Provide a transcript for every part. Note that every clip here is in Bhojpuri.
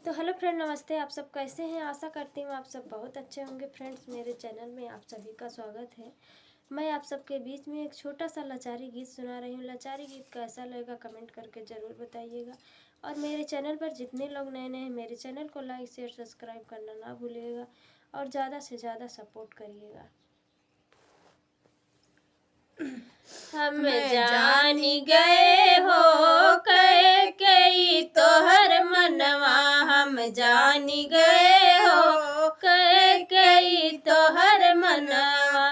तो हेलो फ्रेंड, नमस्ते। आप सब कैसे हैं? आशा करती हूँ आप सब बहुत अच्छे होंगे। फ्रेंड्स, मेरे चैनल में आप सभी का स्वागत है। मैं आप सबके बीच में एक छोटा सा लाचारी गीत सुना रही हूँ। लाचारी गीत कैसा लगेगा कमेंट करके ज़रूर बताइएगा। और मेरे चैनल पर जितने लोग नए नए हैं, मेरे चैनल को लाइक शेयर सब्सक्राइब करना ना भूलिएगा और ज़्यादा से ज़्यादा सपोर्ट करिएगा। हम जान गए हो कई तोहर मनवा, हम जान गए हो कई तोहर मनवा।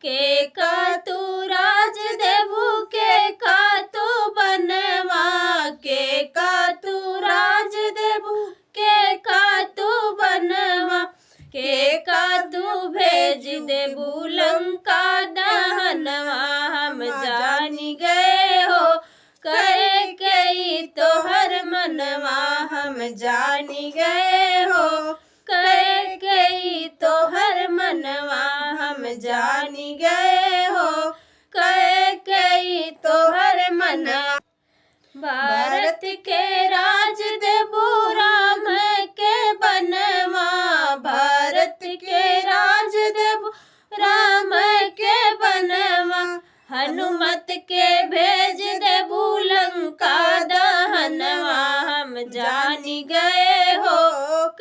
के का तू राज देबू, के का तू बनवा, के का तू राज देबू, के का तू बनवा, के का तू भेज देबू लंका दहनवा। हम जान गए हो कई तोहर मनवा, हम जान गए हो कई तोहर मनवा, हम जान गए हो कई तोहर मनवा। भारत के राज देबू राम के बनवा, भारत के राज देबू राम के बनवा। हनुमत के भेज देबू लंका दहनवा। हम जान गए हो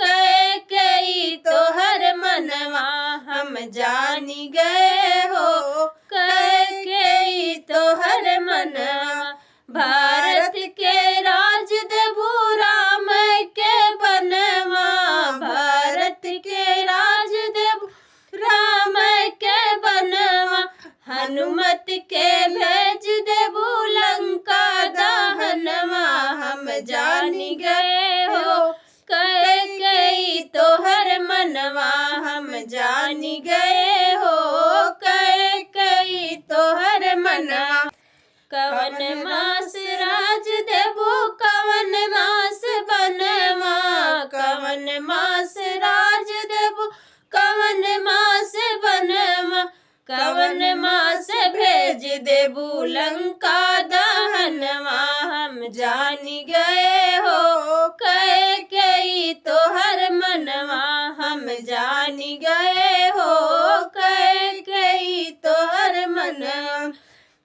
कई तोहर मनवा, हम जान गए हो कई तोहर मनवा। भारत के राज देबू राम के बनवा, भारत के राज देबू राम के बनवा। हनुमत के भेज देबू लंका दहनवा। हम जान गए हो कई तोहर मनवा, हम जान गए हो कई तोहर मनवा। कवन मास राज देबू, कवन मास बनवा, कवन मास राज देबू, कवन मास बनवा। कवन मास भेज देबू लंका दहनवा। हम जान गए हो कई तोहर मनवा, हम जान गए हो कई तोहर मनवा।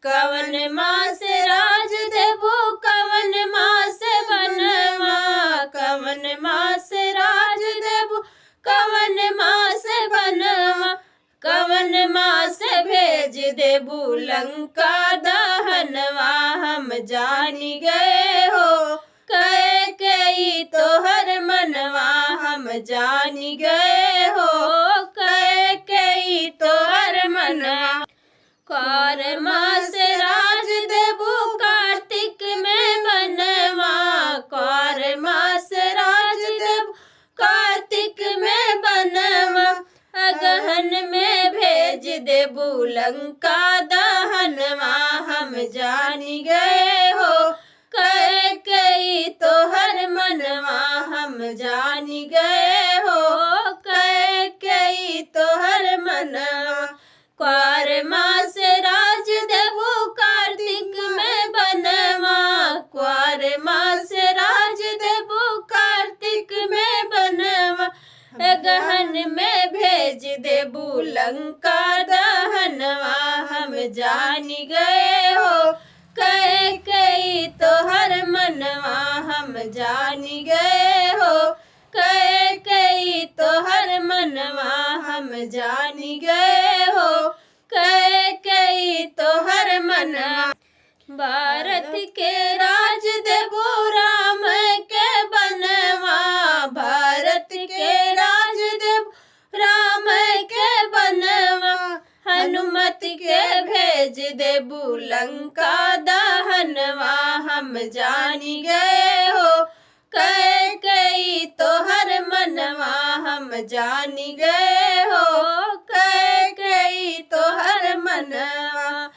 कवन मास राज देबू, कवन मास बनवा, कवन मास राज देबू, कवन मास बनवा। कवन मास भेज देबू लंका दहनवा। हम जान गए हो कई तोहर मनवा, हम जान गए हो कई तोहर मनवा। कार मास राज देबू कार्तिक में बनवा, कार मास राज देबू कार्तिक में बनवा। अगहन में भेज देबू लंका दहनवा। हम जान गए हो कई तोहर मनवा, हम जान गए हो कई तोहर मनवा। क्वार मास राज देबू कार्तिक में बनवा, क्वार मास राज देबू कार्तिक में बनवा। गहन में भेज देबू लंका दहनवा। हम जान गए हो कई तोहर मनवा, हम जान गए हो कई तोहर मनवा, हम जान गए हो कई तोहर मनवा। भारत के राज देबू राम के बनवा, भारत के राज देबू राम के बनवा। हनुमत के भेज देबू लंका दहनवा। हम जान गए हो कई तोहर मनवा, हम जान गए हो कई तोहर मनवा।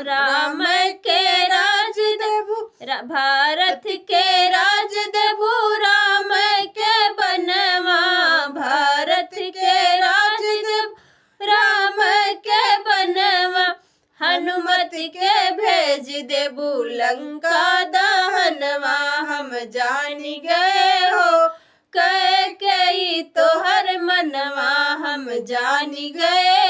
राम के राज देबू भारत के राज देबू राम के बनवा, भारत के राज देबू राम के बनवा। हनुमत के भेज देबू लंका दहनवा। हम जान गए हो जान गए